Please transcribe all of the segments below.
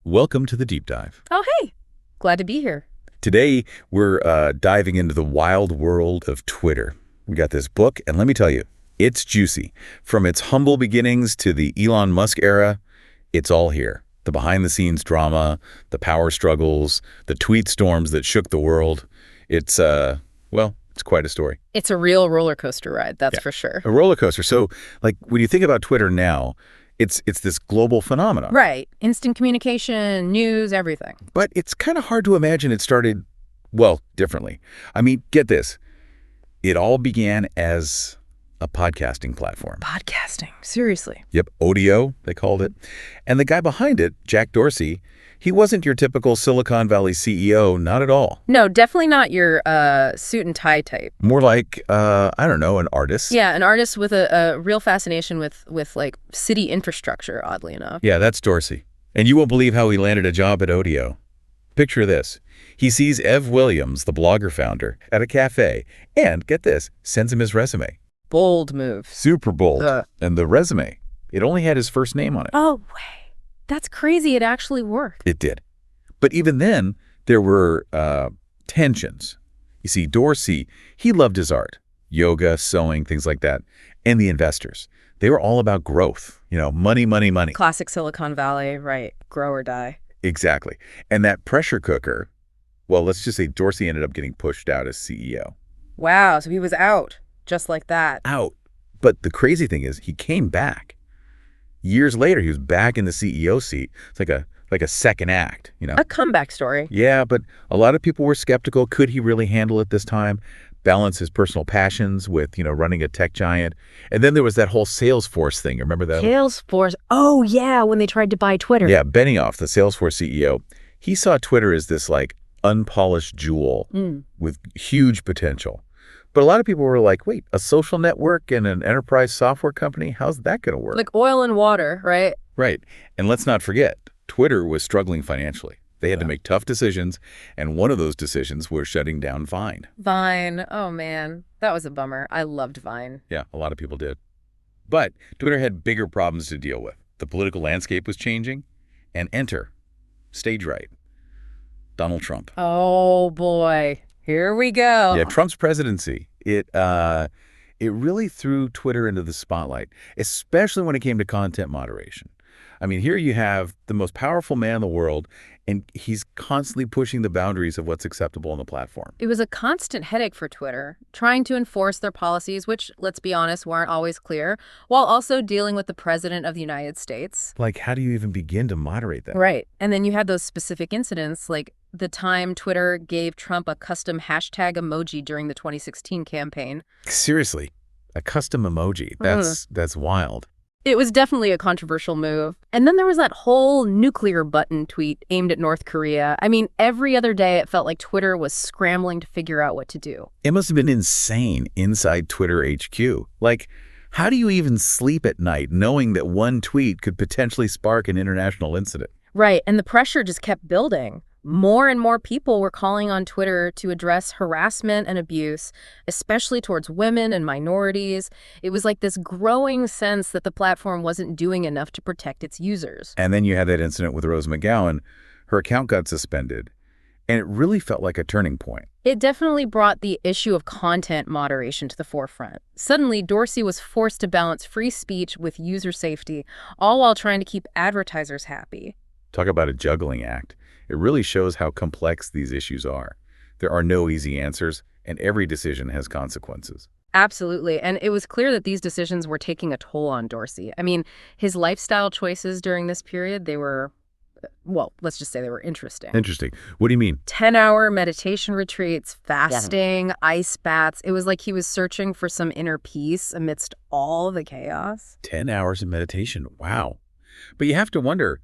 Welcome to the Deep Dive. Oh, hey. Glad to be here. Today, we're diving into the wild world of Twitter. We got this book, and let me tell you, it's juicy. From its humble beginnings to the Elon Musk era, it's all here. The behind-the-scenes drama, the power struggles, the tweet storms that shook the world. It's quite a story. It's a real roller coaster ride, that's for sure. A roller coaster. So, when you think about Twitter now, it's this global phenomenon. Right. Instant communication, news, everything. But it's kind of hard to imagine it started, differently. I mean, get this. It all began as a podcasting platform. Podcasting. Seriously. Yep, audio, they called it. And the guy behind it, Jack Dorsey, he wasn't your typical Silicon Valley CEO, not at all. No, definitely not your suit and tie type. More like, an artist. Yeah, an artist with a real fascination with city infrastructure, oddly enough. Yeah, that's Dorsey. And you won't believe how he landed a job at audio. Picture this. He sees Ev Williams, the blogger founder, at a cafe and, get this, sends him his resume. Bold move. Super bold. And the resume, it only had his first name on it. Oh, way. That's crazy. It actually worked. It did. But even then, there were tensions. You see, Dorsey, he loved his art, yoga, sewing, things like that. And the investors, they were all about growth. Money, money, money. Classic Silicon Valley, right. Grow or die. Exactly. And that pressure cooker, let's just say Dorsey ended up getting pushed out as CEO. Wow. So he was out just like that. Out. But the crazy thing is he came back. Years later, he was back in the CEO seat. It's like a second act, A comeback story. Yeah, but a lot of people were skeptical. Could he really handle it this time? Balance his personal passions with, running a tech giant. And then there was that whole Salesforce thing. Remember that? Salesforce. Oh, yeah, when they tried to buy Twitter. Yeah, Benioff, the Salesforce CEO, he saw Twitter as this, unpolished jewel with huge potential. But a lot of people were like, wait, a social network and an enterprise software company? How's that going to work? Like oil and water, right? Right. And let's not forget, Twitter was struggling financially. They had to make tough decisions, and one of those decisions was shutting down Vine. Vine. Oh, man. That was a bummer. I loved Vine. Yeah, a lot of people did. But Twitter had bigger problems to deal with. The political landscape was changing, and enter, stage right, Donald Trump. Oh, boy. Here we go. Yeah, Trump's presidency, it really threw Twitter into the spotlight, especially when it came to content moderation. I mean, here you have the most powerful man in the world, and he's constantly pushing the boundaries of what's acceptable on the platform. It was a constant headache for Twitter, trying to enforce their policies, which, let's be honest, weren't always clear, while also dealing with the president of the United States. How do you even begin to moderate that? Right. And then you had those specific incidents, like the time Twitter gave Trump a custom hashtag emoji during the 2016 campaign. Seriously, a custom emoji. That's wild. It was definitely a controversial move. And then there was that whole nuclear button tweet aimed at North Korea. I mean, every other day it felt like Twitter was scrambling to figure out what to do. It must have been insane inside Twitter HQ. How do you even sleep at night knowing that one tweet could potentially spark an international incident? Right, and the pressure just kept building. More and more people were calling on Twitter to address harassment and abuse, especially towards women and minorities. It was like this growing sense that the platform wasn't doing enough to protect its users. And then you had that incident with Rose McGowan. Her account got suspended, and it really felt like a turning point. It definitely brought the issue of content moderation to the forefront. Suddenly, Dorsey was forced to balance free speech with user safety, all while trying to keep advertisers happy. Talk about a juggling act. It really shows how complex these issues are. There are no easy answers, and every decision has consequences. Absolutely. And it was clear that these decisions were taking a toll on Dorsey. I mean, his lifestyle choices during this period, they were, let's just say they were interesting. Interesting. What do you mean? 10-hour meditation retreats, fasting, ice baths. It was like he was searching for some inner peace amidst all the chaos. 10 hours of meditation. Wow. But you have to wonder,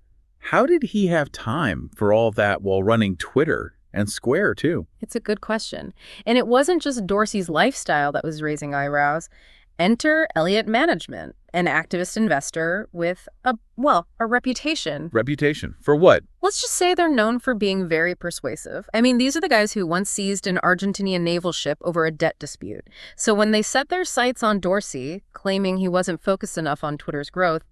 how did he have time for all that while running Twitter and Square, too? It's a good question. And it wasn't just Dorsey's lifestyle that was raising eyebrows. Enter Elliott Management. an activist investor with a reputation. Reputation. For what? Let's just say they're known for being very persuasive. I mean, these are the guys who once seized an Argentinian naval ship over a debt dispute. So when they set their sights on Dorsey, claiming he wasn't focused enough on Twitter's growth,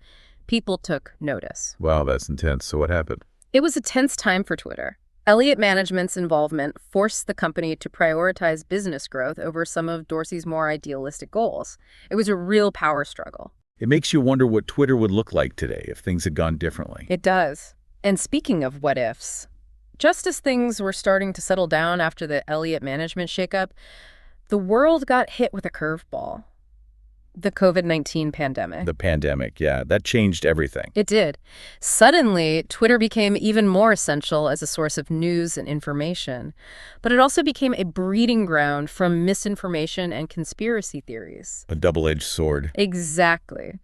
people took notice. Wow, that's intense. So what happened? It was a tense time for Twitter. Elliott Management's involvement forced the company to prioritize business growth over some of Dorsey's more idealistic goals. It was a real power struggle. It makes you wonder what Twitter would look like today if things had gone differently. It does. And speaking of what ifs, just as things were starting to settle down after the Elliott Management shakeup, the world got hit with a curveball. The COVID-19 pandemic. The pandemic, yeah, that changed everything. It did. Suddenly, Twitter became even more essential as a source of news and information. But it also became a breeding ground from misinformation and conspiracy theories. A double-edged sword. Exactly.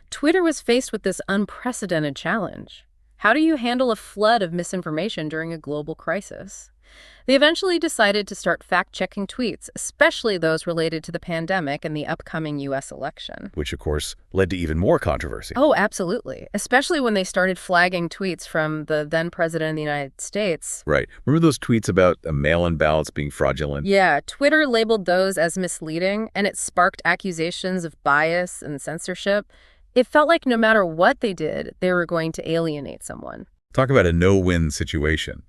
Twitter was faced with this unprecedented challenge. How do you handle a flood of misinformation during a global crisis? They eventually decided to start fact-checking tweets, especially those related to the pandemic and the upcoming U.S. election. Which, of course, led to even more controversy. Oh, absolutely. Especially when they started flagging tweets from the then president of the United States. Right. Remember those tweets about mail-in ballots being fraudulent? Yeah, Twitter labeled those as misleading, and it sparked accusations of bias and censorship. It felt like no matter what they did, they were going to alienate someone. Talk about a no-win situation.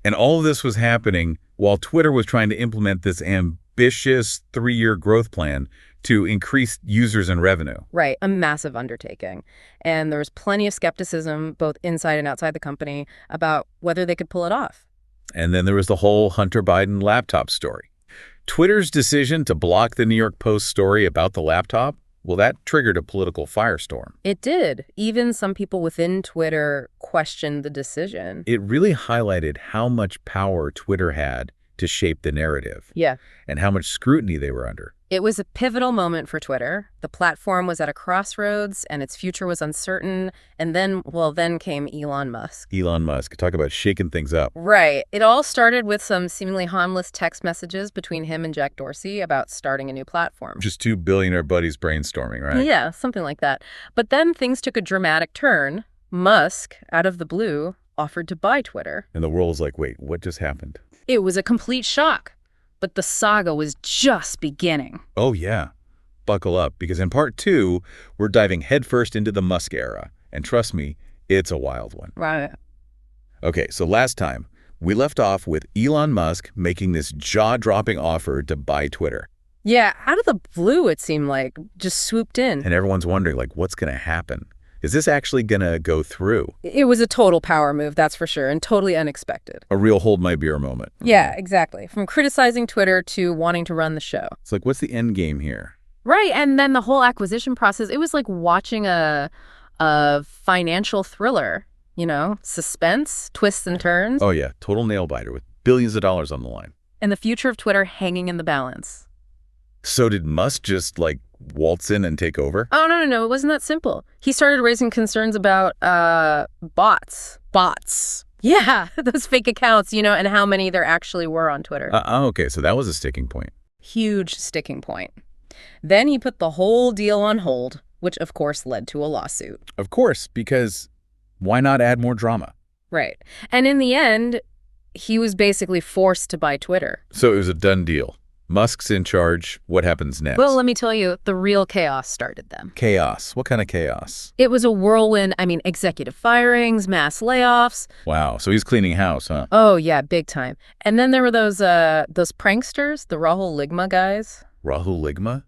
And all of this was happening while Twitter was trying to implement this ambitious 3-year growth plan to increase users and revenue. Right, a massive undertaking. And there was plenty of skepticism, both inside and outside the company, about whether they could pull it off. And then there was the whole Hunter Biden laptop story. Twitter's decision to block the New York Post story about the laptop, well, that triggered a political firestorm. It did. Even some people within Twitter questioned the decision. It really highlighted how much power Twitter had to shape the narrative. Yeah. And how much scrutiny they were under. It was a pivotal moment for Twitter. The platform was at a crossroads, and its future was uncertain. And then came Elon Musk. Elon Musk. Talk about shaking things up. Right. It all started with some seemingly harmless text messages between him and Jack Dorsey about starting a new platform. Just two billionaire buddies brainstorming, right? Yeah, something like that. But then things took a dramatic turn. Musk, out of the blue, offered to buy Twitter. And the world was like, wait, what just happened? It was a complete shock. But the saga was just beginning. Oh, yeah. Buckle up, because in part 2, we're diving headfirst into the Musk era. And trust me, it's a wild one. Right. Okay, so last time, we left off with Elon Musk making this jaw-dropping offer to buy Twitter. Yeah, out of the blue, it seemed like, just swooped in. And everyone's wondering, like, what's going to happen? Is this actually going to go through? It was a total power move, that's for sure, and totally unexpected. A real hold my beer moment. Yeah, exactly. From criticizing Twitter to wanting to run the show. It's like, what's the end game here? Right, and then the whole acquisition process, it was like watching a financial thriller, you know? Suspense, twists and turns. Oh, yeah. Total nail-biter with billions of dollars on the line. And the future of Twitter hanging in the balance. So did Musk just, like, waltz in and take over? Oh, no. It wasn't that simple. He started raising concerns about bots. Bots. Yeah, those fake accounts, you know, and how many there actually were on Twitter. Okay, so that was a sticking point. Huge sticking point. Then he put the whole deal on hold, which, of course, led to a lawsuit. Of course, because why not add more drama? Right. And in the end, he was basically forced to buy Twitter. So it was a done deal. Musk's in charge. What happens next? Well, let me tell you, the real chaos started then. Chaos. What kind of chaos? It was a whirlwind. I mean, executive firings, mass layoffs. Wow. So he's cleaning house, huh? Oh, yeah, big time. And then there were those pranksters, the Rahul Ligma guys. Rahul Ligma?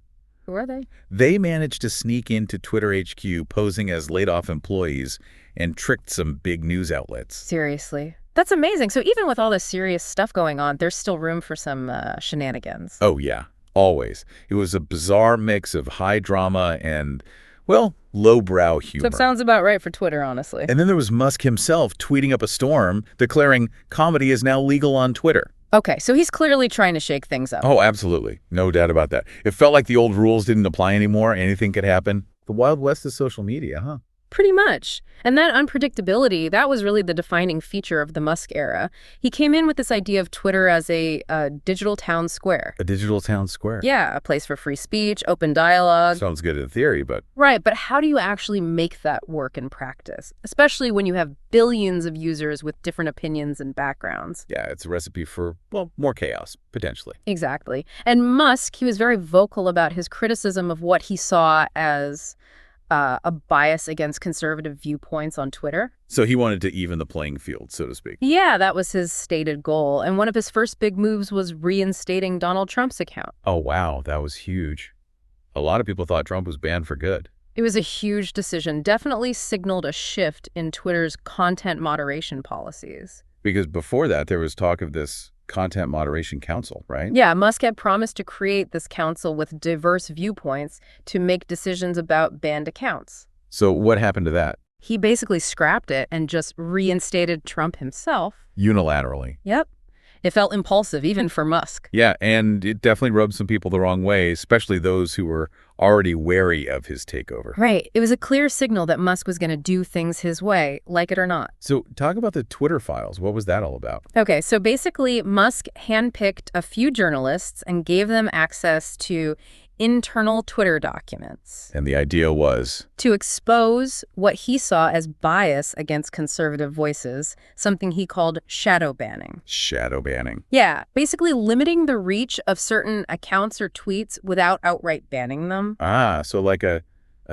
Who are they? They managed to sneak into Twitter HQ posing as laid-off employees and tricked some big news outlets. Seriously. That's amazing. So even with all this serious stuff going on, there's still room for some shenanigans. Oh, yeah. Always. It was a bizarre mix of high drama and, well, lowbrow humor. So it sounds about right for Twitter, honestly. And then there was Musk himself tweeting up a storm, declaring comedy is now legal on Twitter. Okay, so he's clearly trying to shake things up. Oh, absolutely. No doubt about that. It felt like the old rules didn't apply anymore. Anything could happen. The Wild West is social media, huh? Pretty much. And that unpredictability, that was really the defining feature of the Musk era. He came in with this idea of Twitter as a digital town square. A digital town square. Yeah, a place for free speech, open dialogue. Sounds good in theory, but... Right, but how do you actually make that work in practice? Especially when you have billions of users with different opinions and backgrounds. Yeah, it's a recipe for, well, more chaos, potentially. Exactly. And Musk, he was very vocal about his criticism of what he saw as a bias against conservative viewpoints on Twitter. So he wanted to even the playing field, so to speak. Yeah, that was his stated goal. And one of his first big moves was reinstating Donald Trump's account. Oh, wow, that was huge. A lot of people thought Trump was banned for good. It was a huge decision, definitely signaled a shift in Twitter's content moderation policies. Because before that, there was talk of this Content Moderation Council, right? Yeah, Musk had promised to create this council with diverse viewpoints to make decisions about banned accounts. So what happened to that? He basically scrapped it and just reinstated Trump himself. Unilaterally. Yep. It felt impulsive, even for Musk. Yeah, and it definitely rubbed some people the wrong way, especially those who were already wary of his takeover. Right. It was a clear signal that Musk was going to do things his way, like it or not. So talk about the Twitter files. What was that all about? Okay, so basically, Musk handpicked a few journalists and gave them access to internal Twitter documents. And the idea was? To expose what he saw as bias against conservative voices, something he called shadow banning. Shadow banning. Yeah, basically limiting the reach of certain accounts or tweets without outright banning them. Ah, so like a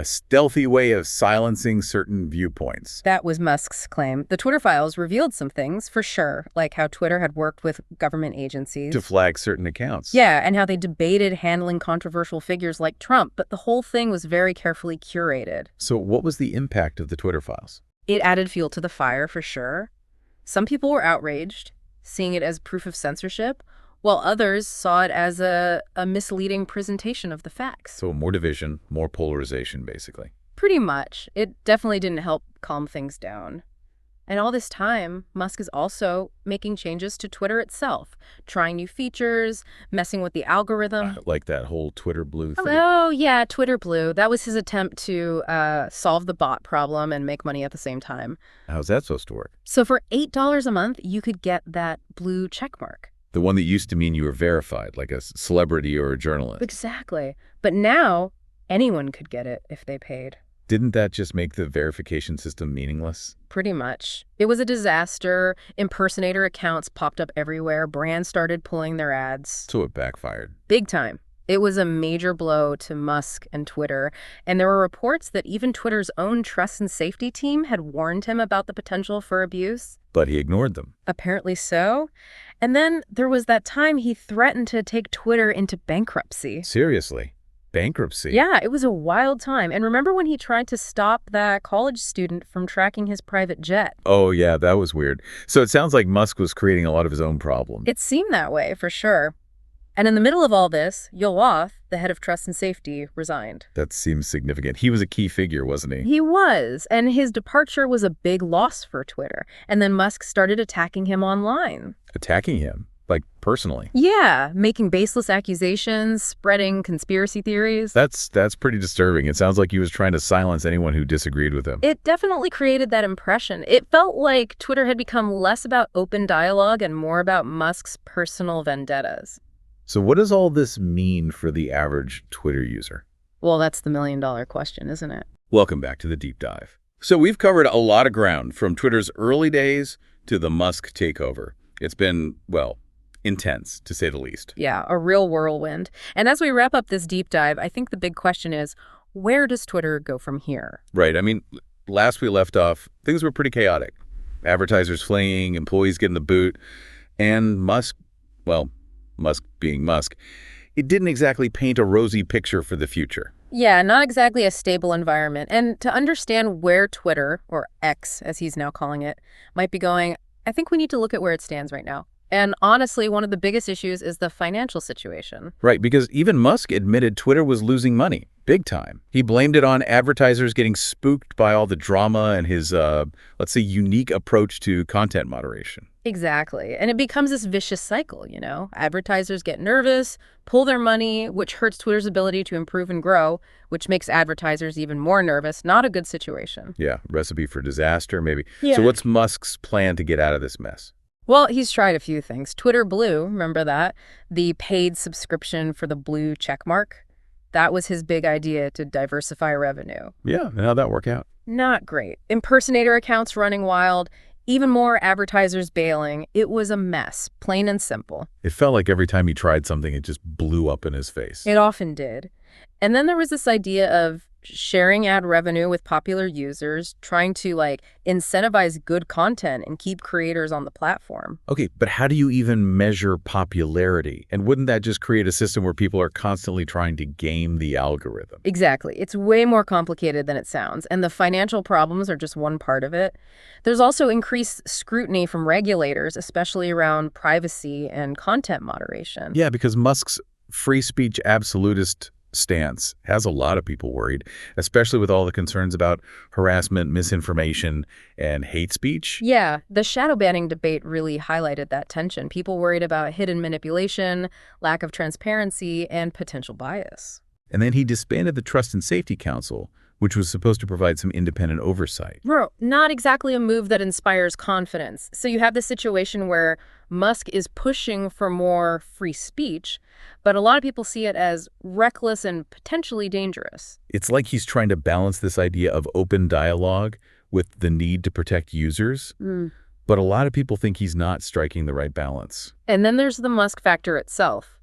stealthy way of silencing certain viewpoints. That was Musk's claim. The Twitter files revealed some things, for sure, like how Twitter had worked with government agencies to flag certain accounts. Yeah, and how they debated handling controversial figures like Trump, but the whole thing was very carefully curated. So what was the impact of the Twitter files? It added fuel to the fire, for sure. Some people were outraged, seeing it as proof of censorship, while others saw it as a misleading presentation of the facts. So more division, more polarization, basically. Pretty much. It definitely didn't help calm things down. And all this time, Musk is also making changes to Twitter itself, trying new features, messing with the algorithm. Like that whole Twitter Blue thing. Oh, yeah, Twitter Blue. That was his attempt to solve the bot problem and make money at the same time. How's that supposed to work? So for $8 a month, you could get that blue checkmark. The one that used to mean you were verified, like a celebrity or a journalist. Exactly. But now, anyone could get it if they paid. Didn't that just make the verification system meaningless? Pretty much. It was a disaster. Impersonator accounts popped up everywhere. Brands started pulling their ads. So it backfired. Big time. It was a major blow to Musk and Twitter, and there were reports that even Twitter's own trust and safety team had warned him about the potential for abuse. But he ignored them. Apparently so. And then there was that time he threatened to take Twitter into bankruptcy. Seriously? Bankruptcy? Yeah, it was a wild time. And remember when he tried to stop that college student from tracking his private jet? Oh, yeah, that was weird. So it sounds like Musk was creating a lot of his own problems. It seemed that way, for sure. And in the middle of all this, Yoav, the head of trust and safety, resigned. That seems significant. He was a key figure, wasn't he? He was, and his departure was a big loss for Twitter. And then Musk started attacking him online. Attacking him? Like, personally? Yeah, making baseless accusations, spreading conspiracy theories. That's pretty disturbing. It sounds like he was trying to silence anyone who disagreed with him. It definitely created that impression. It felt like Twitter had become less about open dialogue and more about Musk's personal vendettas. So what does all this mean for the average Twitter user? Well, that's the million-dollar question, isn't it? Welcome back to the Deep Dive. So we've covered a lot of ground, from Twitter's early days to the Musk takeover. It's been, well, intense, to say the least. Yeah, a real whirlwind. And as we wrap up this deep dive, I think the big question is, where does Twitter go from here? Right. I mean, last we left off, things were pretty chaotic. Advertisers fleeing, employees getting the boot, and Musk, well, Musk being Musk, it didn't exactly paint a rosy picture for the future. Yeah, not exactly a stable environment. And to understand where Twitter, or X as he's now calling it, might be going, I think we need to look at where it stands right now. And honestly, one of the biggest issues is the financial situation. Right, because even Musk admitted Twitter was losing money, big time. He blamed it on advertisers getting spooked by all the drama and his, let's say, unique approach to content moderation. Exactly. And it becomes this vicious cycle, you know? Advertisers get nervous, pull their money, which hurts Twitter's ability to improve and grow, which makes advertisers even more nervous. Not a good situation. Yeah, recipe for disaster, maybe. So Yeah. what's Musk's plan to get out of this mess? Well, he's tried a few things. Twitter Blue, remember that? The paid subscription for the blue check mark. That was his big idea to diversify revenue. Yeah, and how'd that work out? Not great. Impersonator accounts running wild, even more advertisers bailing. It was a mess, plain and simple. It felt like every time he tried something, it just blew up in his face. It often did. And then there was this idea of sharing ad revenue with popular users, trying to incentivize good content and keep creators on the platform. Okay, but how do you even measure popularity? And wouldn't that just create a system where people are constantly trying to game the algorithm? Exactly. It's way more complicated than it sounds, and the financial problems are just one part of it. There's also increased scrutiny from regulators, especially around privacy and content moderation. Yeah, because Musk's free speech absolutist stance has a lot of people worried, especially with all the concerns about harassment, misinformation, and hate speech. Yeah, the shadow banning debate really highlighted that tension. People worried about hidden manipulation, lack of transparency, and potential bias. And then he disbanded the Trust and Safety Council, which was supposed to provide some independent oversight. Bro, not exactly a move that inspires confidence. So you have this situation where Musk is pushing for more free speech, but a lot of people see it as reckless and potentially dangerous. It's like he's trying to balance this idea of open dialogue with the need to protect users. But a lot of people think he's not striking the right balance. And then there's the Musk factor itself.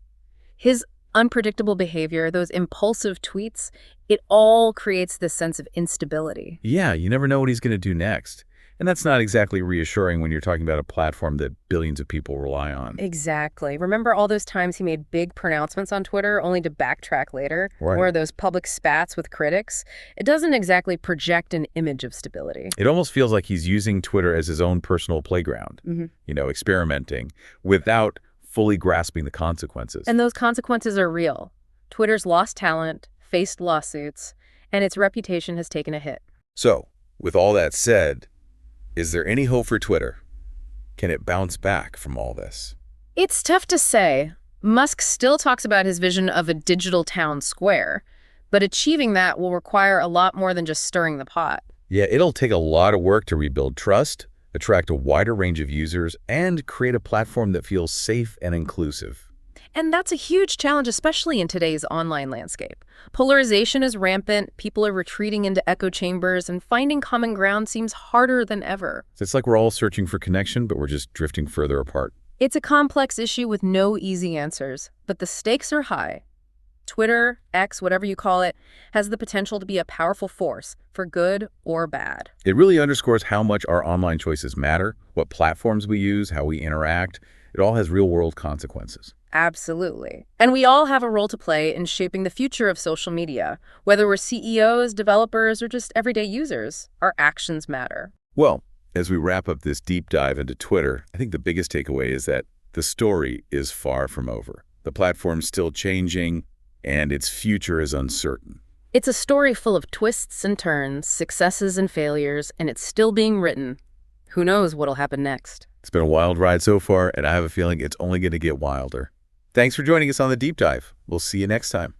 His unpredictable behavior, those impulsive tweets, it all creates this sense of instability. Yeah, you never know what he's going to do next. And that's not exactly reassuring when you're talking about a platform that billions of people rely on. Exactly. Remember all those times he made big pronouncements on Twitter only to backtrack later? Right. Or those public spats with critics? It doesn't exactly project an image of stability. It almost feels like he's using Twitter as his own personal playground, experimenting without fully grasping the consequences. And those consequences are real. Twitter's lost talent, faced lawsuits, and its reputation has taken a hit. So, with all that said, is there any hope for Twitter? Can it bounce back from all this? It's tough to say. Musk still talks about his vision of a digital town square, but achieving that will require a lot more than just stirring the pot. Yeah, it'll take a lot of work to rebuild trust, attract a wider range of users, and create a platform that feels safe and inclusive. And that's a huge challenge, especially in today's online landscape. Polarization is rampant, people are retreating into echo chambers, and finding common ground seems harder than ever. It's like we're all searching for connection, but we're just drifting further apart. It's a complex issue with no easy answers, but the stakes are high. Twitter, X, whatever you call it, has the potential to be a powerful force, for good or bad. It really underscores how much our online choices matter, what platforms we use, how we interact. It all has real-world consequences. Absolutely. And we all have a role to play in shaping the future of social media. Whether we're CEOs, developers, or just everyday users, our actions matter. Well, as we wrap up this deep dive into Twitter, I think the biggest takeaway is that the story is far from over. The platform's still changing, and its future is uncertain. It's a story full of twists and turns, successes and failures, and it's still being written. Who knows what'll happen next? It's been a wild ride so far, and I have a feeling it's only going to get wilder. Thanks for joining us on The Deep Dive. We'll see you next time.